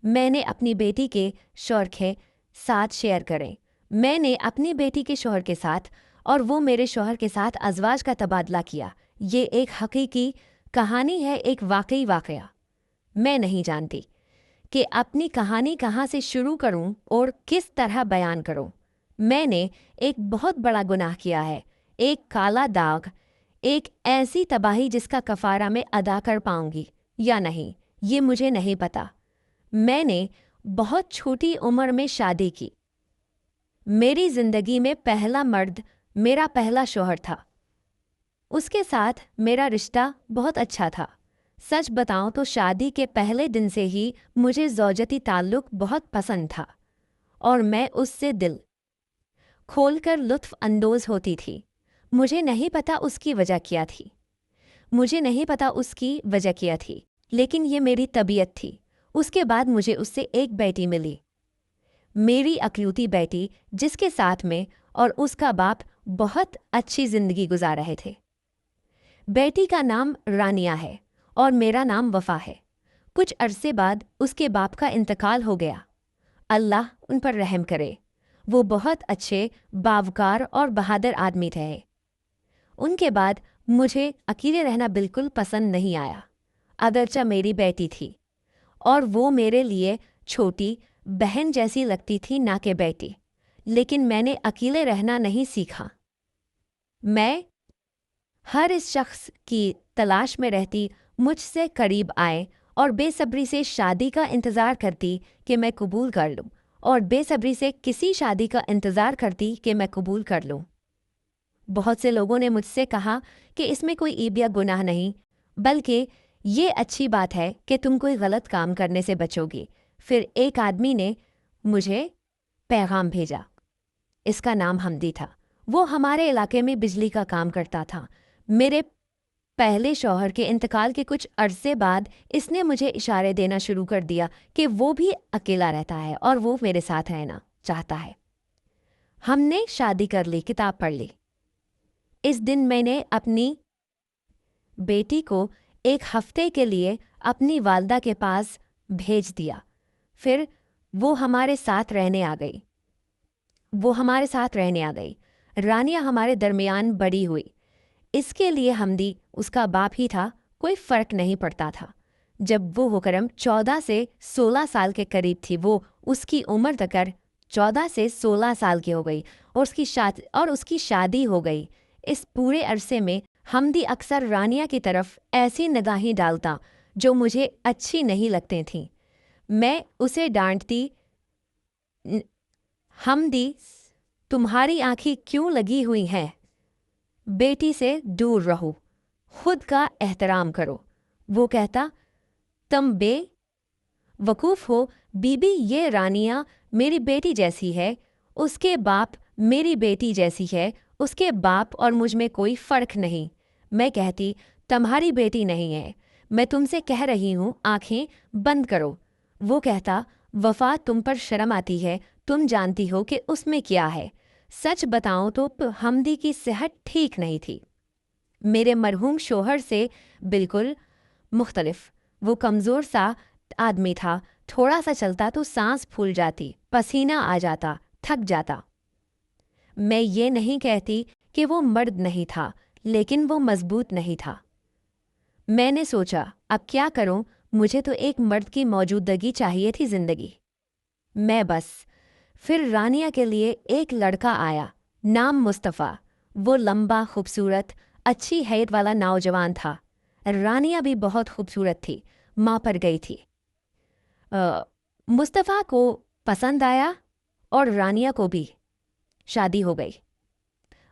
میں نے اپنی بیٹی کے شوہر کے ساتھ شیئر کریں۔ میں نے اپنی بیٹی کے شوہر کے ساتھ اور وہ میرے شوہر کے ساتھ ازواج کا تبادلہ کیا۔ یہ ایک حقیقی کہانی ہے، ایک واقعی واقعہ۔ میں نہیں جانتی کہ اپنی کہانی کہاں سے شروع کروں اور کس طرح بیان کروں۔ میں نے ایک بہت بڑا گناہ کیا ہے، ایک کالا داغ، ایک ایسی تباہی جس کا کفارہ میں ادا کر پاؤں گی یا نہیں، یہ مجھے نہیں پتا۔ میں نے بہت چھوٹی عمر میں شادی کی۔ میری زندگی میں پہلا مرد میرا پہلا شوہر تھا۔ اس کے ساتھ میرا رشتہ بہت اچھا تھا۔ سچ بتاؤں تو شادی کے پہلے دن سے ہی مجھے زوجتی تعلق بہت پسند تھا اور میں اس سے دل کھول کر لطف اندوز ہوتی تھی۔ مجھے نہیں پتا اس کی وجہ کیا تھی، لیکن یہ میری طبیعت تھی۔ اس کے بعد مجھے اس سے ایک بیٹی ملی، میری اکلوتی بیٹی، جس کے ساتھ میں اور اس کا باپ بہت اچھی زندگی گزار رہے تھے۔ بیٹی کا نام رانیہ ہے اور میرا نام وفا ہے۔ کچھ عرصے بعد اس کے باپ کا انتقال ہو گیا۔ اللہ ان پر رحم کرے۔ وہ بہت اچھے، باوقار اور بہادر آدمی تھے۔ ان کے بعد مجھے اکیلے رہنا بالکل پسند نہیں آیا، اگرچہ میری بیٹی تھی اور وہ میرے لیے چھوٹی بہن جیسی لگتی تھی، نہ کہ بیٹی، لیکن میں نے اکیلے رہنا نہیں سیکھا۔ میں ہر اس شخص کی تلاش میں رہتی مجھ سے قریب آئے اور بے صبری سے شادی کا انتظار کرتی کہ میں قبول کر لوں، اور بے صبری سے کسی شادی کا انتظار کرتی کہ میں قبول کر لوں۔ بہت سے لوگوں نے مجھ سے کہا کہ اس میں کوئی عیب یا گناہ نہیں، بلکہ یہ اچھی بات ہے کہ تم کوئی غلط کام کرنے سے بچو گی۔ پھر ایک آدمی نے مجھے پیغام بھیجا، اس کا نام حمدی تھا۔ وہ ہمارے علاقے میں بجلی کا کام کرتا تھا۔ میرے پہلے شوہر کے انتقال کے کچھ عرصے بعد اس نے مجھے اشارے دینا شروع کر دیا کہ وہ بھی اکیلا رہتا ہے اور وہ میرے ساتھ رہنا چاہتا ہے۔ ہم نے شادی کر لی، کتاب پڑھ لی۔ اس دن میں نے اپنی بیٹی کو ایک ہفتے کے لیے اپنی والدہ کے پاس بھیج دیا۔ پھر وہ ہمارے ساتھ رہنے آ گئی۔ رانیہ ہمارے درمیان بڑی ہوئی۔ اس کے لیے حمدی اس کا باپ ہی تھا، کوئی فرق نہیں پڑتا تھا۔ جب وہ حکرم 14 سے 16 سال کے قریب تھی، وہ اس کی عمر تکر 14 سے 16 سال کی ہو گئی اور اس کی شادی ہو گئی۔ اس پورے عرصے میں حمدی اکثر رانیہ کی طرف ایسی نگاہیں ڈالتا جو مجھے اچھی نہیں لگتی تھیں۔ میں اسے ڈانٹتی، حمدی تمہاری آنکھیں کیوں لگی ہوئی ہیں؟ بیٹی سے دور رہو، خود کا احترام کرو۔ وہ کہتا، تم بے وقوف ہو بی بی، یہ رانیہ میری بیٹی جیسی ہے، اس کے باپ میری بیٹی جیسی ہے، اس کے باپ اور مجھ میں کوئی فرق نہیں۔ میں کہتی، تمہاری بیٹی نہیں ہے، میں تم سے کہہ رہی ہوں آنکھیں بند کرو۔ وہ کہتا، وفا تم پر شرم آتی ہے، تم جانتی ہو کہ اس میں کیا ہے۔ سچ بتاؤں تو حمدی کی صحت ٹھیک نہیں تھی، میرے مرحوم شوہر سے بالکل مختلف۔ وہ کمزور سا آدمی تھا، تھوڑا سا چلتا تو سانس پھول جاتی، پسینہ آ جاتا، تھک جاتا۔ میں یہ نہیں کہتی کہ وہ مرد نہیں تھا، لیکن وہ مضبوط نہیں تھا۔ میں نے سوچا، اب کیا کروں؟ مجھے تو ایک مرد کی موجودگی چاہیے تھی زندگی میں بس۔ پھر رانیہ کے لیے ایک لڑکا آیا، نام مصطفیٰ۔ وہ لمبا، خوبصورت، اچھی ہیٹ والا نوجوان تھا۔ رانیہ بھی بہت خوبصورت تھی، ماں پر گئی تھی۔ مصطفیٰ کو پسند آیا اور رانیہ کو بھی شادی ہو گئی۔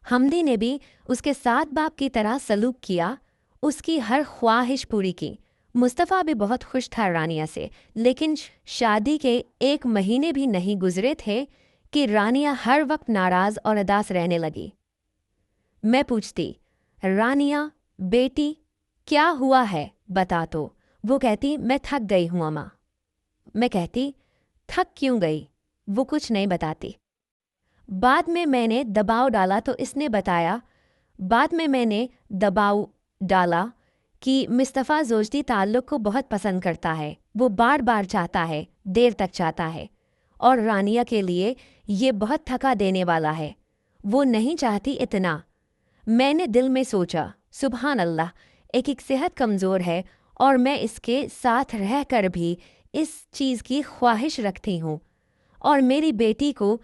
حمدی نے بھی اس کے ساتھ باپ کی طرح سلوک کیا، اس کی ہر خواہش پوری کی۔ مصطفیٰ بھی بہت خوش تھا رانیہ سے، لیکن شادی کے 1 مہینے بھی نہیں گزرے تھے کہ رانیہ ہر وقت ناراض اور اداس رہنے لگی۔ میں پوچھتی، رانیہ بیٹی کیا ہوا ہے بتا تو۔ وہ کہتی، میں تھک گئی ہوں اماں۔ میں کہتی، تھک کیوں گئی؟ وہ کچھ نہیں بتاتی۔ بعد میں نے دباؤ ڈالا تو اس نے بتایا، کہ مصطفیٰ زوجتی تعلق کو بہت پسند کرتا ہے، وہ بار بار چاہتا ہے देर तक चाहता है और रानिया के लिए ये बहुत थका देने वाला है। वो नहीं चाहती इतना। मैंने दिल में सोचा, सुभान अल्लाह, एक सेहत कमज़ोर है और मैं इसके साथ रह कर भी इस चीज़ की ख्वाहिश रखती हूँ, और मेरी बेटी को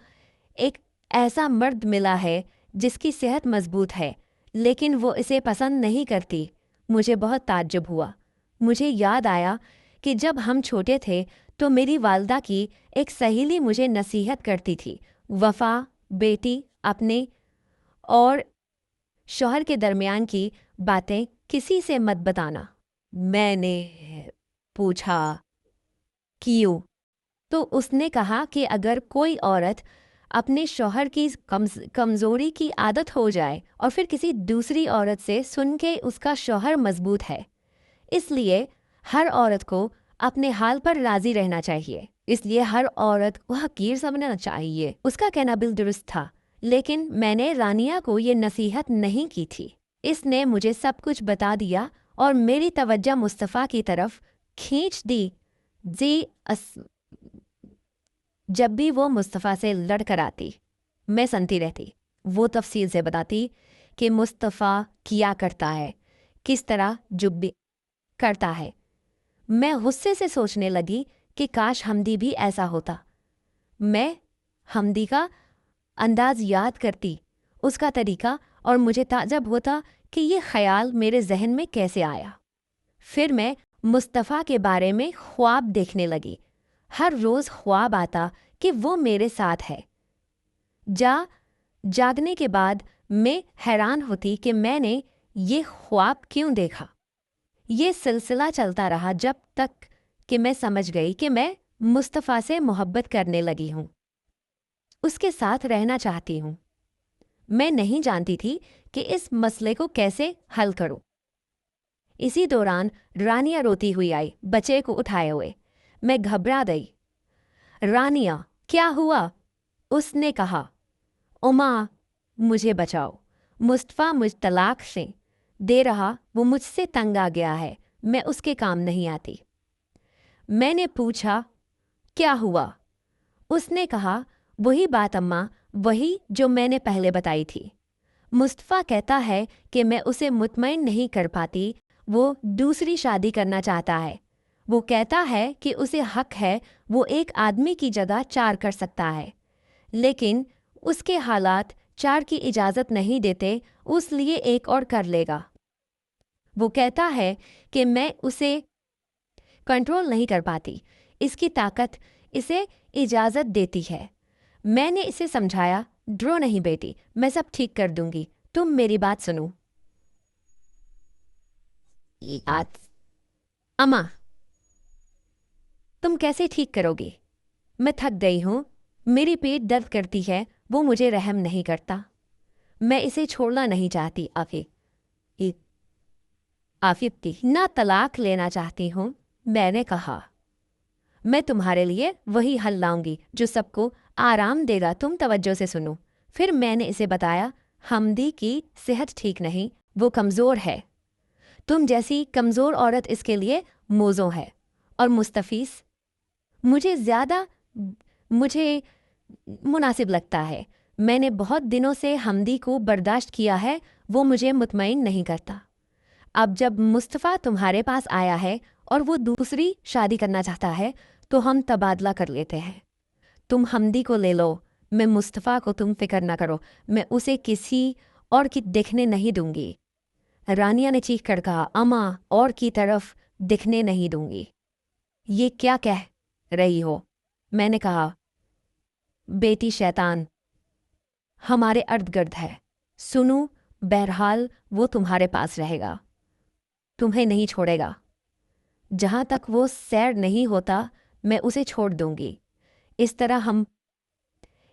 एक ऐसा मर्द मिला है जिसकी सेहत मजबूत है, लेकिन वो इसे पसंद नहीं करती। मुझे बहुत ताज्जुब हुआ। मुझे याद आया कि जब हम छोटे थे तो मेरी वालदा की एक सहेली मुझे नसीहत करती थी, वफ़ा, बेटी, अपने और शौहर के दरमियान की बातें किसी से मत बताना। मैंने पूछा, क्यों? तो उसने कहा कि अगर कोई औरत अपने शौहर की कमज़ोरी की आदत हो जाए और फिर किसी दूसरी औरत से सुन के उसका शौहर मजबूत है, इसलिए हर औरत को अपने हाल पर राज़ी रहना चाहिए, इसलिए हर औरत को हकीर समझना चाहिए। उसका कहना बिल दुरुस्त था, लेकिन मैंने रानिया को ये नसीहत नहीं की थी। इसने मुझे सब कुछ बता दिया और मेरी तवज्जो मुस्तफ़ा की तरफ खींच दी। जब भी वो मुस्तफ़ा से लड़ कर आती, मैं सुनती रहती। वो तफसील से बताती कि मुस्तफ़ा किया करता है, किस तरह जुब्बी करता है। मैं गुस्से से सोचने लगी कि काश हमदी भी ऐसा होता। मैं हमदी का अंदाज़ याद करती, उसका तरीका, और मुझे ताज्जुब होता कि ये ख़याल मेरे जहन में कैसे आया। फिर मैं मुस्तफ़ा के बारे में ख्वाब देखने लगी। हर रोज़ ख्वाब आता कि वो मेरे साथ है। जागने के बाद मैं हैरान होती कि मैंने ये ख्वाब क्यों देखा। ये सिलसिला चलता रहा जब तक कि मैं समझ गई कि मैं मुस्तफ़ा से मोहब्बत करने लगी हूँ, उसके साथ रहना चाहती हूँ। मैं नहीं जानती थी कि इस मसले को कैसे हल करूँ। इसी दौरान रानिया रोती हुई आई, बच्चे को उठाए हुए। मैं घबरा गई। रानिया, क्या हुआ? उसने कहा, उमा, मुझे बचाओ। मुस्तफ़ा मुझ तलाक से दे रहा, वो मुझसे तंग आ गया है, मैं उसके काम नहीं आती। मैंने पूछा, क्या हुआ? उसने कहा, वही बात अम्मा, वही जो मैंने पहले बताई थी। मुस्तफ़ा कहता है कि मैं उसे मुतमईन नहीं कर पाती, वो दूसरी शादी करना चाहता है। वो कहता है कि उसे हक है, वो एक आदमी की जगह 4 कर सकता है, लेकिन उसके हालात 4 की इजाज़त नहीं देते, उसलिए एक और कर लेगा। वो कहता है कि मैं उसे कंट्रोल नहीं कर पाती, इसकी ताकत इसे इजाज़त देती है। मैंने इसे समझाया, डरो नहीं बेटी, मैं सब ठीक कर दूंगी, तुम मेरी बात सुनो। अम्मा, तुम कैसे ठीक करोगी? मैं थक गई हूँ, मेरी पेट दर्द करती है, वो मुझे रहम नहीं करता। मैं इसे छोड़ना नहीं चाहती। आफिफ की ना तलाक लेना चाहती हूँ। मैंने कहा, मैं तुम्हारे लिए वही हल लाऊंगी जो सबको आराम देगा, तुम तवज्जो से सुनो। फिर मैंने इसे बताया, हमदी की सेहत ठीक नहीं, वो कमज़ोर है। तुम जैसी कमज़ोर औरत इसके लिए मौज़ूं है, और मुस्तफ़ीज़ मुझे मुनासिब लगता है। मैंने बहुत दिनों से हमदी को बर्दाश्त किया है, वो मुझे मुतमईन नहीं करता। अब जब मुस्तफ़ा तुम्हारे पास आया है और वो दूसरी शादी करना चाहता है, तो हम तबादला कर लेते हैं। तुम हमदी को ले लो, मैं मुस्तफ़ा को, तुम फिक्र ना करो, मैं उसे किसी और की देखने नहीं दूंगी। रानिया ने चीख कर कहा, अम्मा, और की तरफ दिखने नहीं दूंगी। ये क्या कह रही हो? मैंने कहा, बेटी शैतान हमारे अर्द गिर्द है। सुनो, बहरहाल वो तुम्हारे पास रहेगा, तुम्हें नहीं छोड़ेगा। जहाँ तक वो सैर नहीं होता, मैं उसे छोड़ दूंगी। इस तरह हम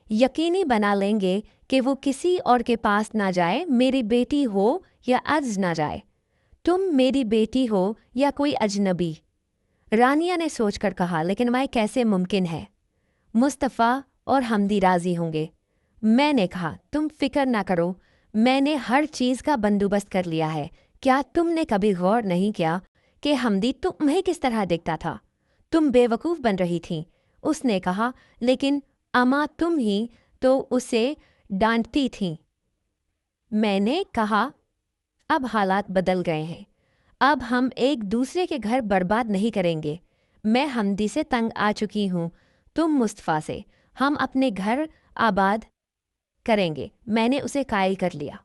यकीनी बना लेंगे कि वो किसी और के पास ना जाए, मेरी बेटी हो या अज ना जाए। तुम मेरी बेटी हो या कोई अजनबी। रानिया ने सोचकर कहा, लेकिन मैं कैसे मुमकिन है? मुस्तफ़ा और हमदी राज़ी होंगे। मैंने कहा, तुम फिक्र ना करो, मैंने हर चीज़ का बंदोबस्त कर लिया है। क्या तुमने कभी गौर नहीं किया कि हमदी तुम्हें किस तरह देखता था? तुम बेवकूफ़ बन रही थीं। उसने कहा, लेकिन अम्मा तुम ही तो उसे डांटती थीं। मैंने कहा, अब हालात बदल गए हैं। अब हम एक दूसरे के घर बर्बाद नहीं करेंगे। मैं हमदी से तंग आ चुकी हूँ, तुम मुस्तफ़ा से। हम अपने घर आबाद करेंगे। मैंने उसे कायल कर लिया।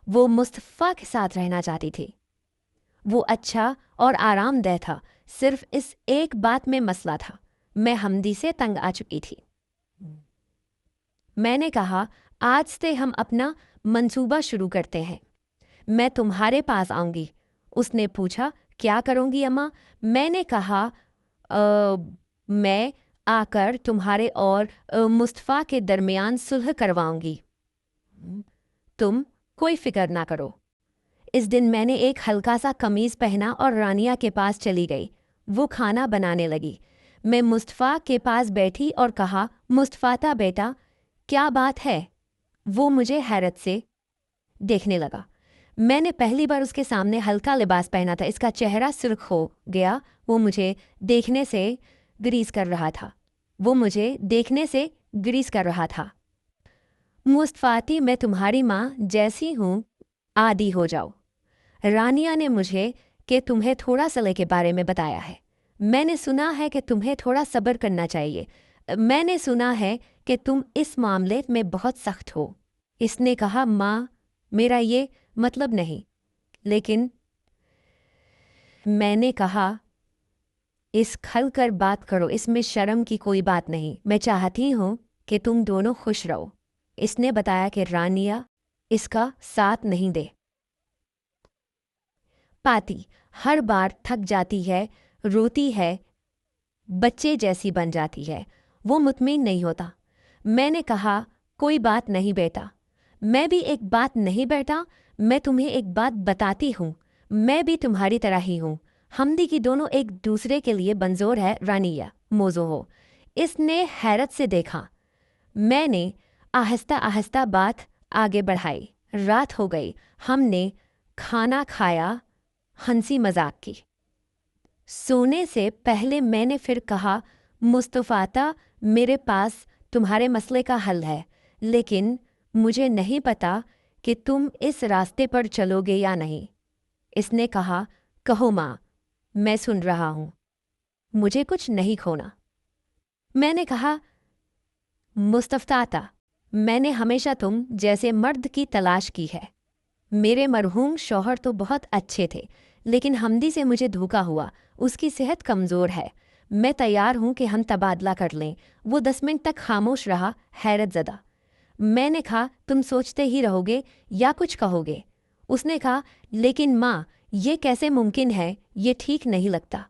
वो मुस्तफ़ा के साथ रहना चाहती थी। वो अच्छा और आरामदेह था। सिर्फ इस एक बात में मसला था, मैं हमदी से तंग आ चुकी थी। मैंने कहा, आज से हम अपना मंसूबा शुरू करते हैं। मैं तुम्हारे पास आऊँगी। उसने पूछा, क्या करूँगी अम्मा? मैंने कहा, मैं आकर तुम्हारे और मुस्तफ़ा के दरमियान सुलह करवाऊँगी। तुम कोई फिक्र ना करो। इस दिन मैंने एक हल्का सा कमीज़ पहना और रानिया के पास चली गई। वो खाना बनाने लगी। मैं मुस्तफ़ा के पास बैठी और कहा, मुस्तफ़ा बेटा, क्या बात है? वो मुझे हैरत से देखने लगा। मैंने पहली बार उसके सामने हल्का लिबास पहना था। इसका चेहरा सुर्ख हो गया। वो मुझे देखने से ग्रीस कर रहा था। मुस्तफ़ाती, मैं तुम्हारी माँ जैसी हूँ, आदी हो जाओ। रानिया ने मुझे कि तुम्हें थोड़ा सले के बारे में बताया है। मैंने सुना है कि तुम्हें थोड़ा सब्र करना चाहिए। मैंने सुना है कि तुम इस मामले में बहुत सख्त हो। इसने कहा, माँ, मेरा ये मतलब नहीं। लेकिन मैंने कहा, इस खल कर बात करो, इसमें शर्म की कोई बात नहीं। मैं चाहती हूँ कि तुम दोनों खुश रहो। इसने बताया कि रानिया इसका साथ नहीं दे पाती। हर बार थक जाती है, रोती है, बच्चे जैसी बन जाती है। वो मुतमिन नहीं होता। मैंने कहा, कोई बात नहीं बेटा। मैं भी एक बात नहीं बेटा, मैं तुम्हें एक बात बताती हूँ। मैं भी तुम्हारी तरह ही हूँ। हमदी की दोनों एक दूसरे के लिए मंजूर है। रानिया मोजो हो। इसने हैरत से देखा। मैंने आहिस्ता आहिस्ता बात आगे बढ़ाई। रात हो गई। हमने खाना खाया, हंसी मजाक की। सोने से पहले मैंने फिर कहा, मुस्तफ़ा, मेरे पास तुम्हारे मसले का हल है, लेकिन मुझे नहीं पता कि तुम इस रास्ते पर चलोगे या नहीं। इसने कहा, कहो माँ, मैं सुन रहा हूँ। मुझे कुछ नहीं खोना। मैंने कहा, मुस्तफ़ा, मैंने हमेशा तुम जैसे मर्द की तलाश की है। मेरे मरहूम शौहर तो बहुत अच्छे थे, लेकिन हमदी से मुझे धोखा हुआ। उसकी सेहत कमज़ोर है। मैं तैयार हूँ कि हम तबादला कर लें। वो 10 मिनट तक खामोश रहा, हैरत ज़दा। मैंने कहा, तुम सोचते ही रहोगे या कुछ कहोगे? उसने कहा, लेकिन माँ, ये कैसे मुमकिन है? ये ठीक नहीं लगता।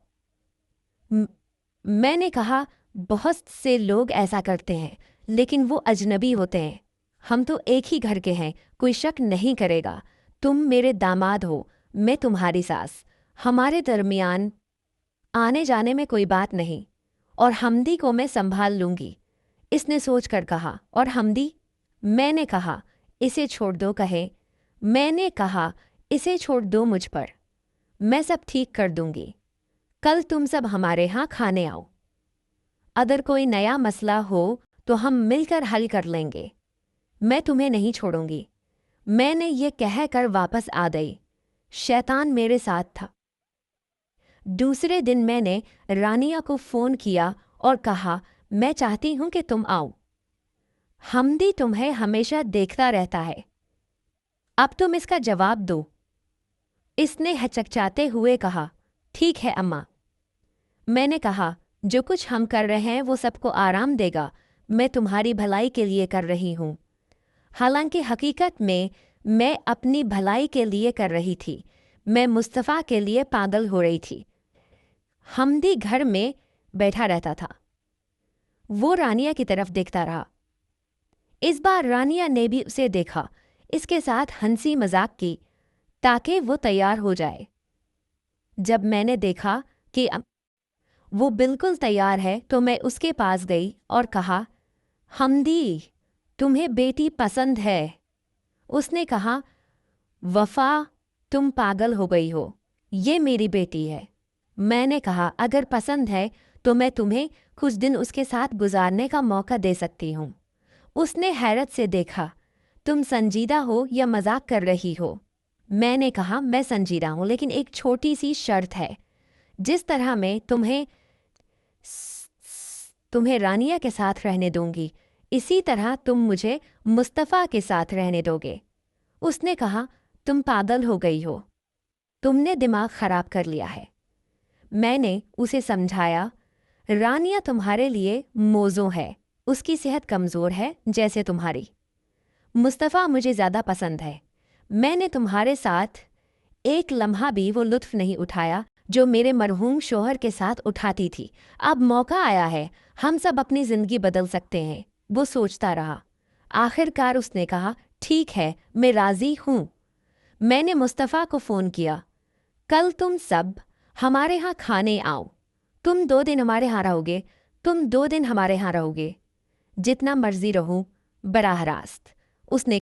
मैंने कहा, बहुत से लोग ऐसा करते हैं, लेकिन वो अजनबी होते हैं। हम तो एक ही घर के हैं, कोई शक नहीं करेगा। तुम मेरे दामाद हो, मैं तुम्हारी सास। हमारे दरमियान आने जाने में कोई बात नहीं, और हमदी को मैं संभाल लूँगी। इसने सोच कर कहा, और हमदी? मैंने कहा, इसे छोड़ दो। मैंने कहा, इसे छोड़ दो मुझ पर। मैं सब ठीक कर दूँगी। कल तुम सब हमारे यहाँ खाने आओ। अगर कोई नया मसला हो तो हम मिलकर हल कर लेंगे। मैं तुम्हें नहीं छोड़ूंगी। मैंने ये कहकर वापस आ गई। शैतान मेरे साथ था। दूसरे दिन मैंने रानिया को फ़ोन किया और कहा, मैं चाहती हूँ कि तुम आओ। हमदी तुम्हें हमेशा देखता रहता है, अब तुम इसका जवाब दो। इसने हचकचाते हुए कहा, ठीक है अम्मा। मैंने कहा, जो कुछ हम कर रहे हैं वो सबको आराम देगा। मैं तुम्हारी भलाई के लिए कर रही हूँ। हालांकि हकीकत में मैं अपनी भलाई के लिए कर रही थी। मैं मुस्तफ़ा के लिए पागल हो रही थी। हमदी घर में बैठा रहता था। वो रानिया की तरफ देखता रहा। इस बार रानिया ने भी उसे देखा, इसके साथ हंसी मजाक की ताकि वो तैयार हो जाए। जब मैंने देखा कि वो बिल्कुल तैयार है तो मैं उसके पास गई और कहा, हमदी, तुम्हें बेटी पसंद है? उसने कहा, वफ़ा, तुम पागल हो गई हो। ये मेरी बेटी है। मैंने कहा, अगर पसंद है तो मैं तुम्हें कुछ दिन उसके साथ गुजारने का मौका दे सकती हूँ। उसने हैरत से देखा। तुम संजीदा हो या मजाक कर रही हो? मैंने कहा, मैं संजीदा हूँ, लेकिन एक छोटी सी शर्त है। जिस तरह मैं तुम्हें रानिया के साथ रहने दूंगी, इसी तरह तुम मुझे मुस्तफ़ा के साथ रहने दोगे। उसने कहा, तुम पागल हो गई हो, तुमने दिमाग खराब कर लिया है। मैंने उसे समझाया, रानिया तुम्हारे लिए मौजूद है, उसकी सेहत कमज़ोर है जैसे तुम्हारी। मुस्तफ़ा मुझे ज़्यादा पसंद है। मैंने तुम्हारे साथ एक लम्हा भी वो लुत्फ़ नहीं उठाया जो मेरे मरहूम शोहर के साथ उठाती थी। अब मौका आया है, हम सब अपनी ज़िंदगी बदल सकते हैं। वो सोचता रहा। आखिरकार उसने कहा, ठीक है, मैं राज़ी हूँ। मैंने मुस्तफ़ा को फ़ोन किया, कल तुम सब हमारे यहाँ खाने आओ। तुम 2 दिन हमारे यहाँ रहोगे, तुम 2 दिन हमारे यहाँ रहोगे, जितना मर्जी रहूं, बराह रास्त। उसने